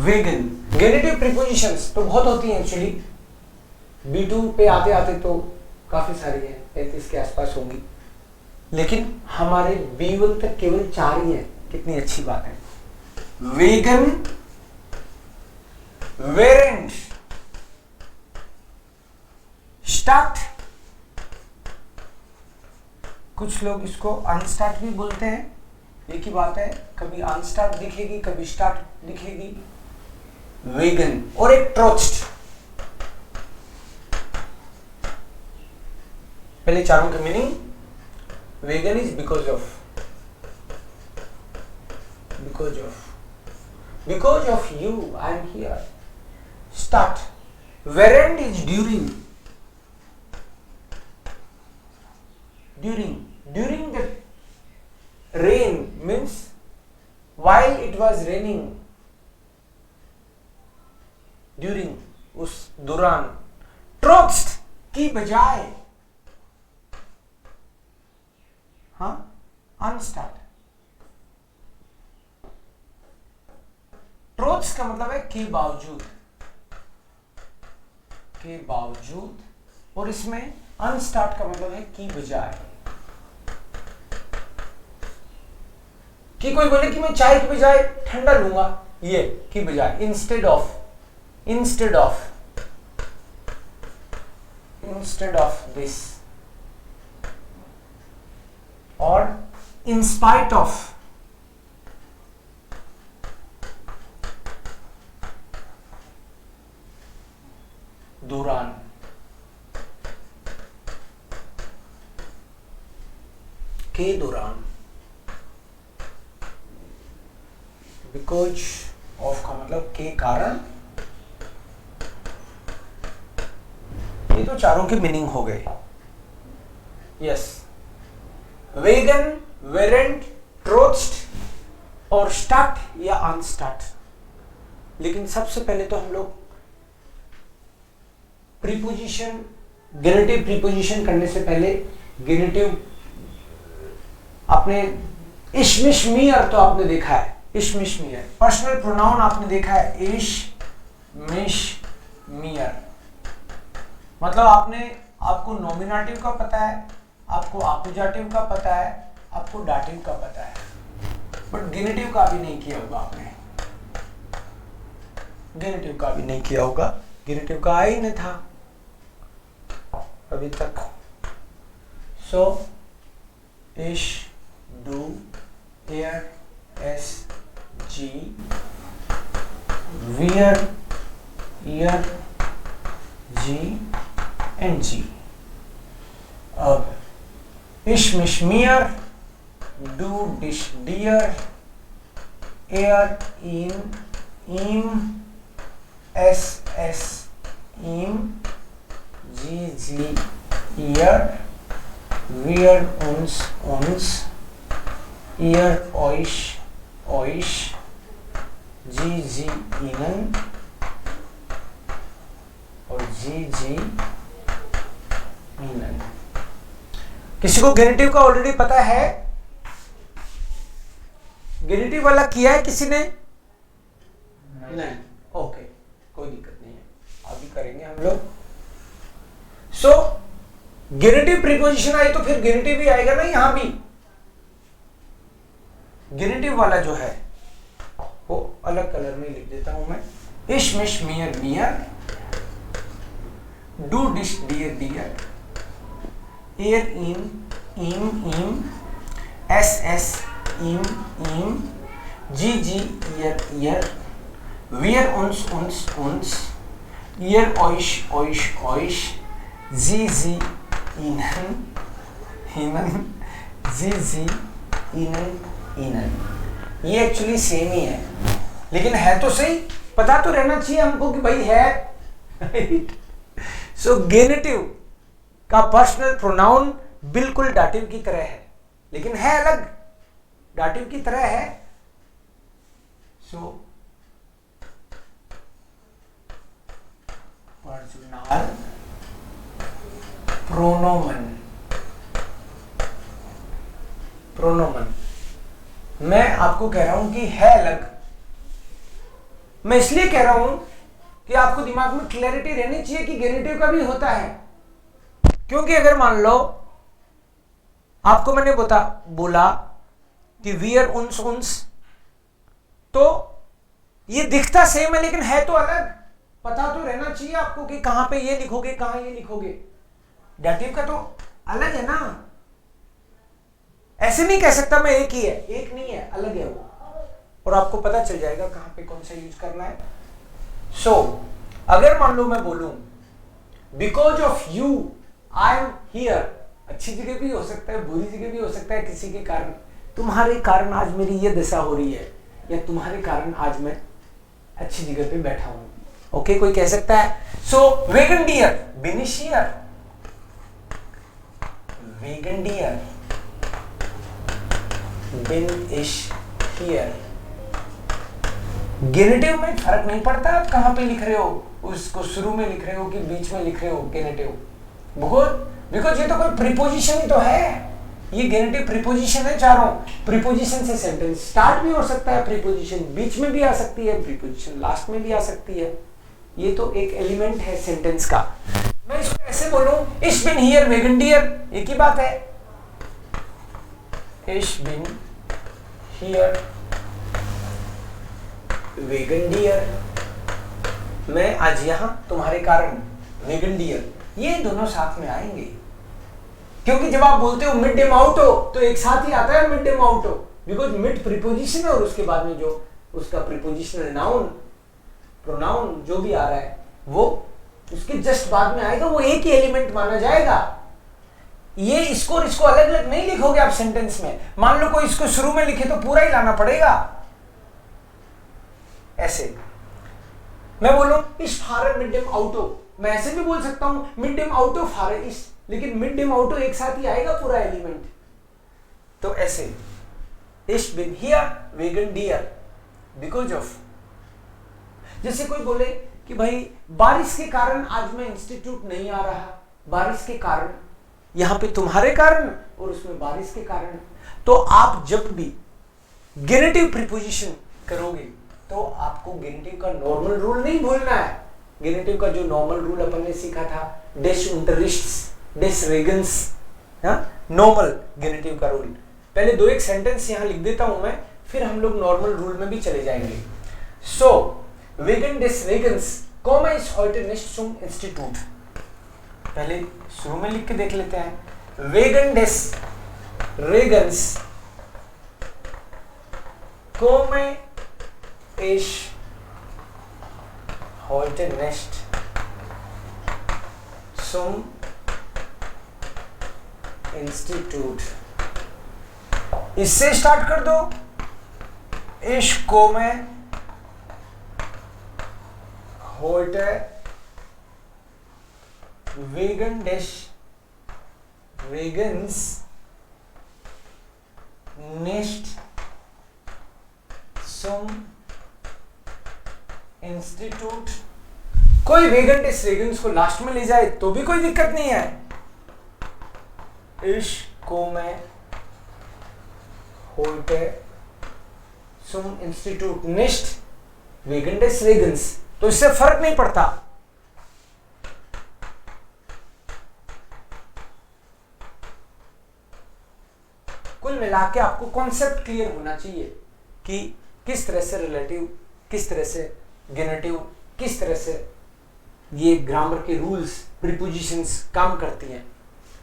Vegan. गेनेटिव prepositions तो बहुत होती हैं एक्चुअली, B2 पे आते आते तो काफी सारी है, 35 के आसपास होंगी, लेकिन हमारे B1 तक केवल 4 ही है। कितनी अच्छी बात है। वेगन, वेरेंट, स्टार्ट, कुछ लोग इसको अनस्टार्ट भी बोलते हैं, एक ही बात है, कभी अनस्टार्ट दिखेगी कभी स्टार्ट दिखेगी। वेगन और एक ट्रोस्ट। पहले चारों के मीनिंग। वेगन is because of you I am here. Start. वेरेंट is during the rain means while it was raining, during, उस दौरान। ट्रोस्ट की बजाय, हाँ, अनस्टार्ट। ट्रोस्ट का मतलब है के बावजूद, और इसमें अनस्टार्ट का मतलब है की बजाय। कि कोई बोले कि मैं चाय की बजाय ठंडा लूंगा, ये की बजाय, इंस्टेड ऑफ दिस, और इन स्पाइट ऑफ, दौरान। के दौरान। बिकॉज ऑफ का मतलब के कारण। ये तो चारों के मीनिंग हो गए। यस, वेगन, वेरेंट, ट्रोस्ट और स्टार्ट या अनस्टार्ट। लेकिन सबसे पहले तो हम लोग प्रीपोजिशन, गेनेटिव प्रीपोजिशन करने से पहले गेनेटिव, आपने इशमिशमियर तो आपने देखा है, इशमिशमियर। पर्सनल प्रोनाउन आपने देखा है, इशमिशमियर। मतलब आपको नॉमिनेटिव का पता है, आपको अक्यूजाटिव का पता है, आपको डाटिव का पता है, बट गेनेटिव का भी नहीं किया होगा आपने। गेनेटिव का भी नहीं किया होगा, गेनेटिव का ही नहीं था अभी तक। सो इश, डू, एयर, एस, जी, वियर, ईयर, जी एंड जी। अब इशमिशमियर, डू, डिश, डियर, एयर, इन, ईम, एस, एस, ईम, जी, जी, ईयर, वियर, उन्स, उन्स, ईयर, ओइश, ओइश, जी, जी, इनन, और जी, जी, इनन। किसी को गेनेटिव का ऑलरेडी पता है? गेनेटिव वाला किया है किसी ने? नहीं। ओके, कोई दिक्कत नहीं है, अभी करेंगे हम लोग। सो गेनेटिव प्रीपोजिशन आई तो फिर गेनेटिव भी आएगा ना यहां भी। गेनेटिव वाला जो है वो अलग कलर में लिख देता हूं मैं। इश, मिश, मियर, मियर, डू, डिश, डियर, डियर, एयर, इन, ईम, ईम, एस, एस, ईम, ईम, जी, जी, ईयर, ईयर, वियर, उन्स, उन्स, उन्स, ईयर, ओइश, ओइश, ओइश, जी, जी, इनन, हिनन, जी, जी, इनन, इनन। ये एक्चुअली सेम ही है, लेकिन है तो सही, पता तो रहना चाहिए हमको कि भाई है। सो गेनेटिव का पर्सनल प्रोनाउन बिल्कुल डाटिव की तरह है, लेकिन है अलग, डाटिव की तरह है। सो पर्सनल प्रोनोमन, प्रोनोमन मैं आपको कह रहा हूं कि है अलग, मैं इसलिए कह रहा हूं कि आपको दिमाग में क्लैरिटी रहनी चाहिए कि गेनेटिव का भी होता है। क्योंकि अगर मान लो आपको मैंने बोला कि वियर उन्स उन्स, तो ये दिखता सेम है लेकिन है तो अलग। पता तो रहना चाहिए आपको कि कहां पे ये लिखोगे, कहां ये लिखोगे। डेटिव का तो अलग है ना, ऐसे नहीं कह सकता मैं एक ही है, एक नहीं है, अलग है वो, और आपको पता चल जाएगा कहां पे कौन सा यूज करना है। सो अगर मान लो मैं बोलूं because of you I am here, अच्छी जगह भी हो सकता है, बुरी जगह भी हो सकता है, किसी के कारण, तुम्हारे कारण आज मेरी ये दशा हो रही है, या तुम्हारे कारण आज मैं अच्छी जगह पे बैठा हूं। ओके, कोई कह सकता है। सो वेगन डियर बिन इज हियर, वेगन डियर बिन इज हियर। गेनेटिव में फर्क नहीं पड़ता आप कहां पे लिख रहे हो, उसको शुरू में लिख रहे हो कि बीच में लिख रहे हो गेनेटिव, बिकॉज ये तो कोई प्रीपोजिशन ही तो है, ये गेनेटिव प्रीपोजिशन है चारों। प्रीपोजिशन से सेंटेंस स्टार्ट भी हो सकता है, प्रीपोजिशन बीच में भी आ सकती है, प्रीपोजिशन लास्ट में भी आ सकती है। ये तो एक एलिमेंट है सेंटेंस का। मैं इसको ऐसे बोलूं इश बिन हियर वेगन डियर, एक ही बात है। इश बिन हियर वेगन डियर, मैं आज यहां तुम्हारे कारण, वेगन डियर, ये दोनों साथ में आएंगे। क्योंकि जब आप बोलते हो मिड डेम आउट हो तो एक साथ ही आता है मिड डेम आउट हो, बिकॉज मिड प्रीपोजिशन है और उसके बाद में जो उसका प्रीपोजिशनल नाउन प्रोनाउन जो भी आ रहा है वो उसके जस्ट बाद में आएगा, वो एक ही एलिमेंट माना जाएगा। ये इसको और इसको अलग अलग नहीं लिखोगे आप सेंटेंस में। मान लो कोई इसको शुरू में लिखे तो पूरा ही लाना पड़ेगा। ऐसे मैं बोलूं इस फारे मिड डेम आउट हो, मैं ऐसे भी बोल सकता हूं मिड डेम आउट हो फारे इस, लेकिन मिड डेम आउट हो एक साथ ही आएगा पूरा एलिमेंट। तो ऐसे इश बिन हियर वेगन डियर बिकॉज ऑफ, जैसे कोई बोले कि भाई बारिश के कारण आज मैं इंस्टीट्यूट नहीं आ रहा, बारिश के कारण, यहां पे तुम्हारे कारण और उसमें बारिश के कारण। तो आप जब भी गेनेटिव प्रीपोजिशन करोगे तो आपको गेनेटिव का नॉर्मल रूल नहीं भूलना है। गेनेटिव का जो नॉर्मल रूल अपन ने सीखा था, डेश unterrichts, डेश रेगन्स, नॉर्मल गेनेटिव का रूल। पहले दो एक सेंटेंस यहां लिख देता हूं मैं, फिर हम लोग नॉर्मल रूल में भी चले जाएंगे। सो वेगन डेस रेगन्स कॉमा इज heute nicht zum Institut, पहले शुरू में लिख के देख लेते हैं। वेगन डेस रेगन्स komme ich heute nicht zum Institut, इससे स्टार्ट कर दो। ich komme heute wegen des Regens nicht zum Institut। कोई वेगन डेस रेगन्स को लास्ट में ले जाए तो भी कोई दिक्कत नहीं है। Ich komme heute zum Institut nicht wegen des Regens, तो इससे फर्क नहीं पड़ता। कुल मिला के आपको कॉन्सेप्ट क्लियर होना चाहिए कि किस तरह से रिलेटिव, किस तरह से गेनेटिव, किस तरह से ये ग्रामर के रूल्स प्रीपोजिशंस काम करती हैं।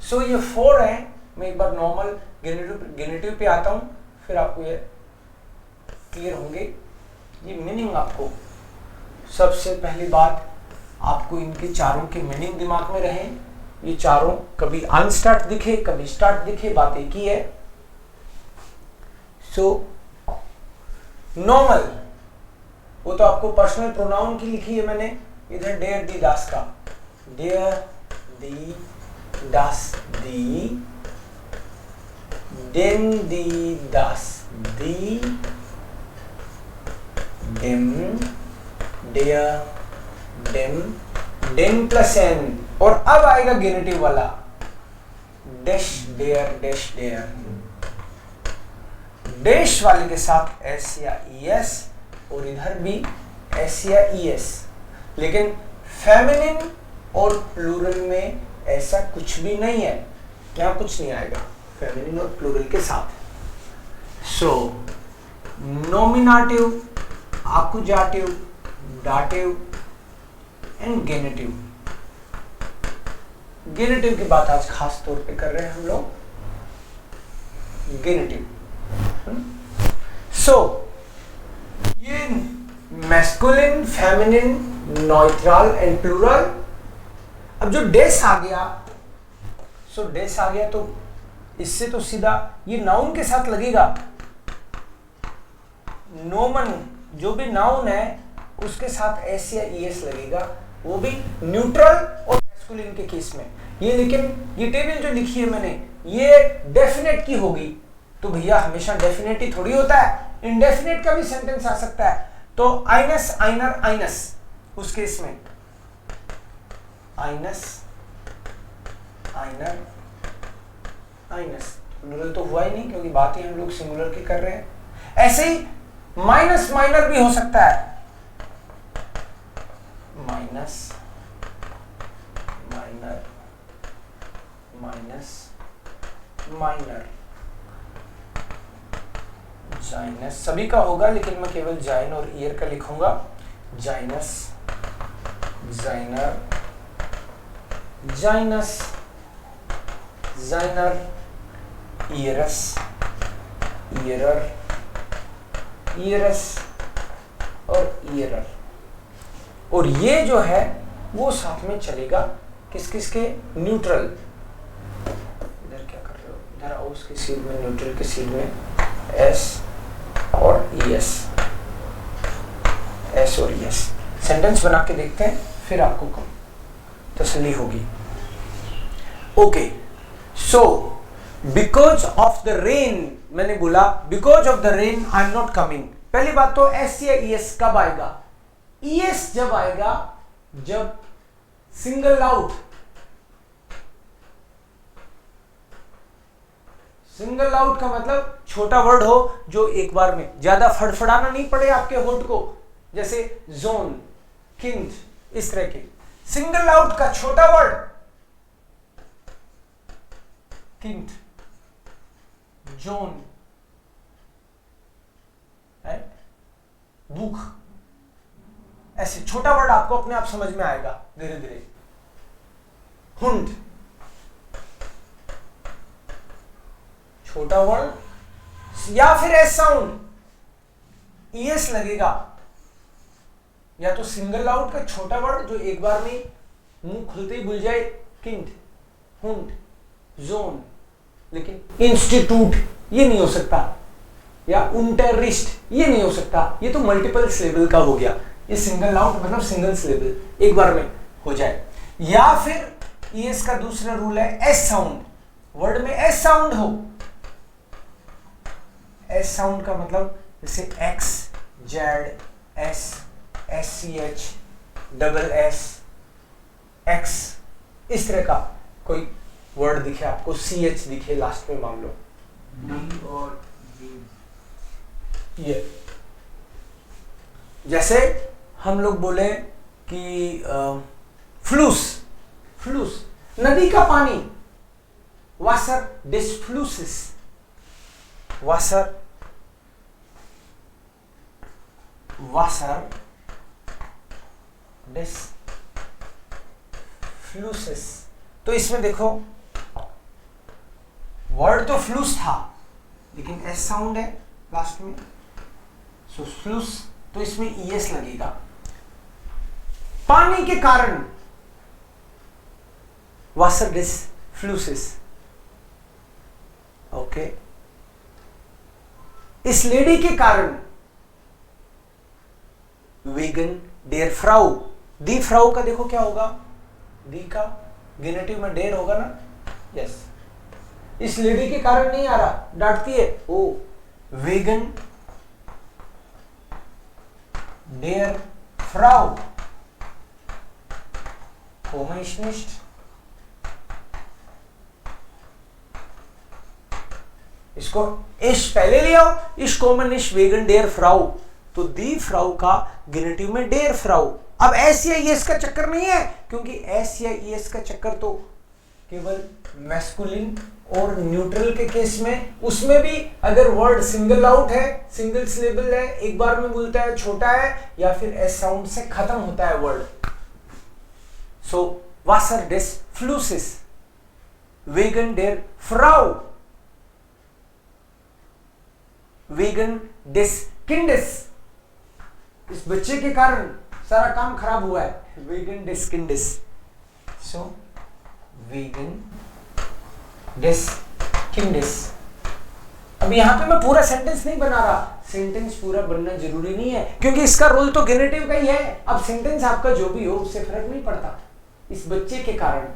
सो ये 4 है। मैं एक बार नॉर्मल गेनेटिव पे आता हूं, फिर आपको ये क्लियर होंगे। ये मीनिंग आपको, सबसे पहली बात आपको इनके चारों के मीनिंग दिमाग में रहे। ये चारों कभी अनस्टार्ट दिखे कभी स्टार्ट दिखे, बात एक ही है। सो नॉर्मल, वो तो आपको पर्सनल प्रोनाउन की लिखी है मैंने इधर, डेयर दी दास का, डेयर दी दास दी, डेम दी दास दी, डेम, डेयर, डेम, डेम प्लस एन, और अब आएगा गेनेटिव वाला, डैश डेयर, डैश डेयर, डैश वाले के साथ एस या ई एस, और इधर भी एस या ईएस, लेकिन फेमिनिन और प्लूरल में ऐसा कुछ भी नहीं है, यहाँ कुछ नहीं आएगा फेमिनिन और प्लूरल के साथ। सो नॉमिनेटिव, आकुजाटिव, डाटिव एंड गेनेटिव। गेनेटिव की बात आज खास तौर पे कर रहे हैं हम लोग, गेनेटिव। सो ये masculine, feminine, neutral and plural. अब जो डेस आ गया, सो डेस आ गया तो इससे तो सीधा ये नाउन के साथ लगेगा। नोमन जो भी नाउन है उसके साथ एस या ईएस लगेगा, वो भी न्यूट्रल और मैस्कुलिन के केस में। ये लेकिन ये टेबल जो लिखी है मैंने, ये डेफिनेट की होगी, तो भैया हमेशा डेफिनेट ही थोड़ी होता है, इंडेफिनेट का भी सेंटेंस आ सकता है। तो आइनस, आइनर, आइनस उस केस में आइनस, आइनर, आइनस। प्लूरल तो हुआ ही नहीं क्योंकि बात ही हम लोग सिंगुलर की कर रहे हैं। ऐसे ही माइनस माइनर भी हो सकता है, माइनस, माइनर, माइनस, माइनर, जाइनस सभी का होगा, लेकिन मैं केवल जाइन और ईयर का लिखूंगा। जाइनस, जाइनर, जाइनस, जाइनर, ईयरस, ईयरर, ईयरस और ईयरर। और ये जो है वो साथ में चलेगा किस किस के, न्यूट्रल। इधर क्या कर रहे हो, इधर आओ, उसके सील में, न्यूट्रल के सील में एस और ईएस, एस और ईएस। सेंटेंस बना के देखते हैं, फिर आपको कम तसल्ली होगी। Okay, so because of the rain, मैंने बोला because of the rain I am not coming. पहली बात तो एस या ईएस कब आएगा, ईएस जब आएगा जब सिंगल आउट, सिंगल आउट का मतलब छोटा वर्ड हो जो एक बार में, ज्यादा फड़फड़ाना नहीं पड़े आपके होठ को, जैसे जोन, किंट, इस तरह के। सिंगल आउट का छोटा वर्ड किंट, जोन, बुक, ऐसे छोटा वर्ड आपको अपने आप समझ में आएगा धीरे धीरे। हुंड, छोटा वर्ड, या फिर एस साउंड, ईएस लगेगा, या तो सिंगल आउट का छोटा वर्ड जो एक बार में मुंह खुलते ही भूल जाए, किंट, हुंड, जोन। लेकिन इंस्टीट्यूट ये नहीं हो सकता, या unterricht ये नहीं हो सकता, ये तो मल्टीपल सिलेबल का हो गया। ये सिंगल आउट मतलब सिंगल सिलेबल एक बार में हो जाए। या फिर ईएस का दूसरा रूल है एस साउंड, वर्ड में एस साउंड हो। एस साउंड का मतलब जैसे X, Z, S, S C H, double S, X, इस तरह का कोई वर्ड दिखे आपको, सी एच दिखे लास्ट में मान लो, डी और ये। जैसे हम लोग बोले कि फ्लूस, फ्लूस नदी का पानी, वासर डिस फ्लूसिस, वासर, वासर डिस फ्लूसिस। तो इसमें देखो वर्ड तो फ्लूस था लेकिन एस साउंड है लास्ट में, सो फ्लूस, तो इसमें ईएस लगेगा। पानी के कारण वासर डिस फ्लूसिस, ओके। इस लेडी के कारण वेगन डेयर फ्राउ, दी फ्राउ का देखो क्या होगा, दी का गेनेटिव में डेयर होगा ना, यस। इस लेडी के कारण नहीं आ रहा, डांटती है, ओ वेगन डेयर फ्राउ komisch nicht, इसको इश पहले ले आओ, इश कॉमन इश वेगन डेयर फ्राउ, तो दी फ्राउ का गेनेटिव में डेर फ्राउ। अब एस या ईएस का चक्कर नहीं है, क्योंकि एस या ईएस का चक्कर तो केवल मैस्कुलिन और न्यूट्रल के केस में, उसमें भी अगर वर्ड सिंगल आउट है, सिंगल सिलेबल है, एक बार में बोलता है, छोटा है, या फिर एस साउंड से खत्म होता है वर्ड। सो वासर डेस फ्लूसिस वेगन डेर फ्राउ वेगन डेस किंडिस। इस बच्चे के कारण सारा काम खराब हुआ है, वेगन डेस किंडिस। सो वेगन डेस किंडिस। अब यहां पे मैं पूरा सेंटेंस नहीं बना रहा, सेंटेंस पूरा बनना जरूरी नहीं है, क्योंकि इसका रोल तो गेनेटिव का ही है। अब सेंटेंस आपका जो भी हो उससे फर्क नहीं पड़ता। इस बच्चे के कारण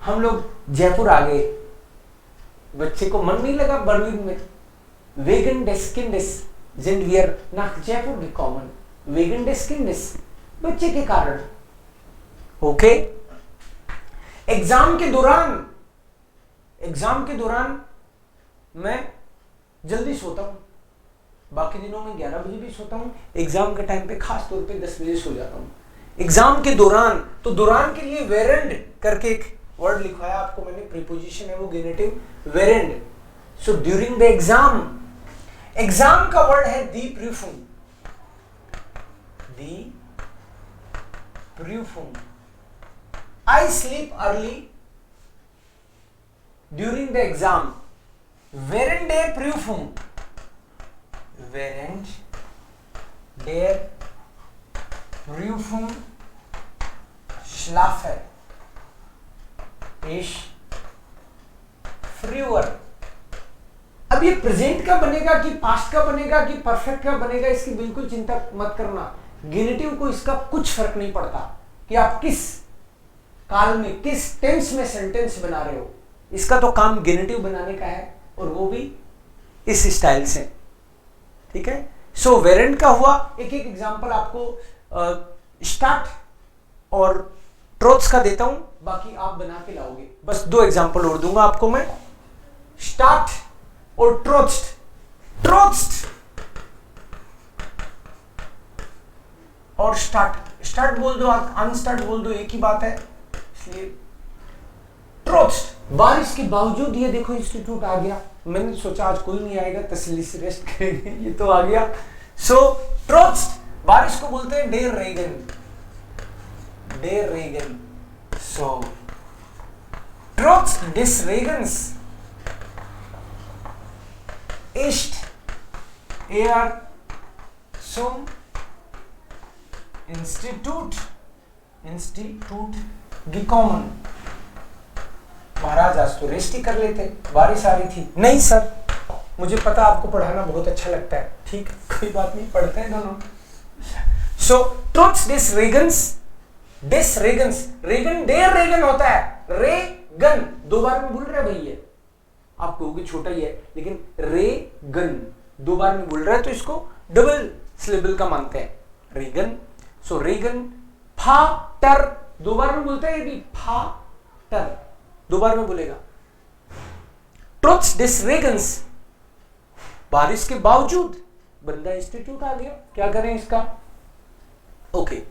हम लोग जयपुर आ गए, बच्चे को मन नहीं लगा बर्लिन में। वेगन डेस किंडिस sind wir nach Jaipur gekommen wegen des Kindes, बच्चे के कारण। ओके, एग्जाम के दौरान मैं जल्दी सोता हूं, बाकी दिनों में 11 बजे भी सोता हूं, एग्जाम के टाइम पे खास तौर पे 10 बजे सो जाता हूं। एग्जाम के दौरान, तो दौरान के लिए वेरेंड करके एक वर्ड लिखवाया आपको मैंने, प्रीपोजिशन है वो गेनेटिव वेरेंड। सो ड्यूरिंग द एग्जाम का वर्ड है दी प्रूफुम। I sleep early during the exam. während der Prüfung schlafe ich früher। अब ये प्रेजेंट का बनेगा कि पास्ट का बनेगा कि परफेक्ट का बनेगा, इसकी बिल्कुल चिंता मत करना। गेनेटिव को इसका कुछ फर्क नहीं पड़ता कि आप किस काल में, किस टेंस में सेंटेंस बना रहे हो, इसका तो काम गेनेटिव बनाने का है, और वो भी इस स्टाइल से। ठीक है, सो वेरेंट का हुआ। एक एक एग्जांपल आपको स्टार्ट और ट्रोथ्स का देता हूं, बाकी आप बना के लाओगे। बस 2 एग्जांपल और दूंगा आपको मैं, स्टार्ट और ट्रोथ्स और स्टार्ट बोल दो, अनस्टार्ट बोल दो, एक ही बात है। इसलिए ट्रोथ्स। बारिश के बावजूद ये देखो इंस्टीट्यूट आ गया, मैंने सोचा आज कोई नहीं आएगा, तसल्ली से रेस्ट करेंगे, ये तो आ गया। सो ट्रोथ्स, बारिश को बोलते हैं डेर रेगन। सो ट्रोथ्स डिस रेगन्स ist zum Institut gekommen। महाराज आज तो रेस्ट ही कर लेते, बारिश आ रही थी। नहीं सर, मुझे पता आपको पढ़ाना बहुत अच्छा लगता है। ठीक, कोई बात नहीं, पढ़ते हैं दोनों। सो ट्रुथ्स डिस रेगन्स, रेगन डेर रेगन होता है, रेगन 2 बार में बोल रहे भैया, आप कहोगे छोटा ही है, लेकिन रेगन 2 बार में बोल रहा है तो इसको डबल सिलेबल का मानते हैं, रेगन। सो रेगन। फाटर 2 बार में बोलते हैं, ये भी फाटर 2 बार में बोलेगा। ट्रुथ्स डिस रेगन्स, बारिश के बावजूद बंदा इंस्टीट्यूट आ गया, क्या करें इसका। ओके,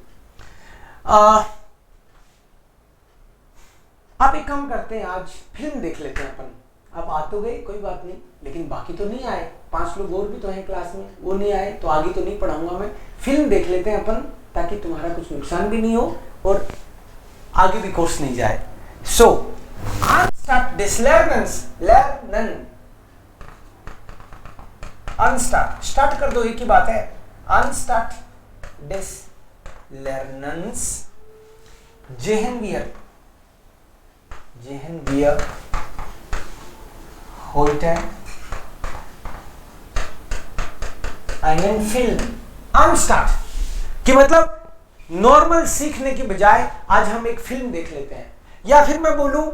आप एक काम करते हैं, आज फिल्म देख लेते हैं अपन। आप आ तो गए, कोई बात नहीं, लेकिन बाकी तो नहीं आए, 5 लोग और भी तो हैं क्लास में, वो नहीं आए तो आगे तो नहीं पढ़ाऊंगा मैं। फिल्म देख लेते हैं अपन, ताकि तुम्हारा कुछ नुकसान भी नहीं हो और आगे भी कोर्स नहीं जाए। सो अनस्टार्ट डिस लर्नन, अनस्टार्ट, स्टार्ट कर दो, एक ही बात है। अनस्टार्ट डिस लर्नन्स जेहन wir heute einen Film। Unstarred कि मतलब नॉर्मल सीखने की बजाय आज हम एक फिल्म देख लेते हैं, या फिर मैं बोलूं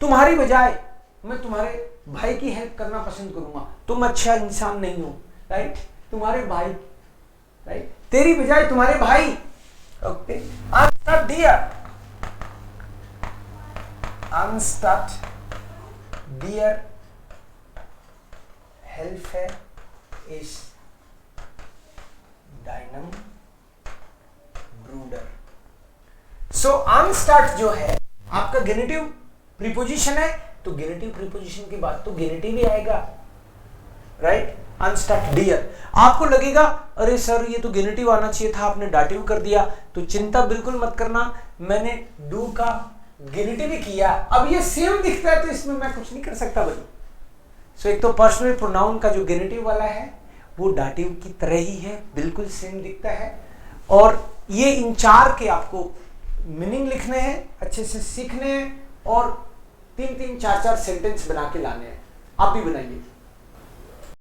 तुम्हारी बजाय मैं तुम्हारे भाई की हेल्प करना पसंद करूंगा, तुम अच्छा इंसान नहीं हो, राइट, तुम्हारे भाई, राइट, तेरी बजाय तुम्हारे भाई। ओके, अनस्टार्ट डियर, anstatt dir helfe ich डायनम ब्रूडर। सो अनस्टार्ट जो है आपका गेनेटिव प्रीपोजिशन है, तो गेनेटिव प्रीपोजिशन के बाद तो गेनेटिव ही आएगा, राइट। Unstarred dear. आपको लगेगा अरे सर ये तो गेनेटिव आना चाहिए था, आपने डाटिव कर दिया, तो चिंता बिल्कुल मत करना, मैंने डू का गेनेटिव ही किया। अब ये सेम दिखता है तो इसमें मैं कुछ नहीं कर सकता भाई। सो एक तो पर्सनल प्रोनाउन का जो गेनेटिव वाला है वो डाटिव की तरह ही है, बिल्कुल सेम दिखता है। और ये इन चार के आपको मीनिंग लिखने हैं, अच्छे से सीखने हैं और 3-3, 4-4 सेंटेंस बना के लाने हैं। आप भी बनाइए।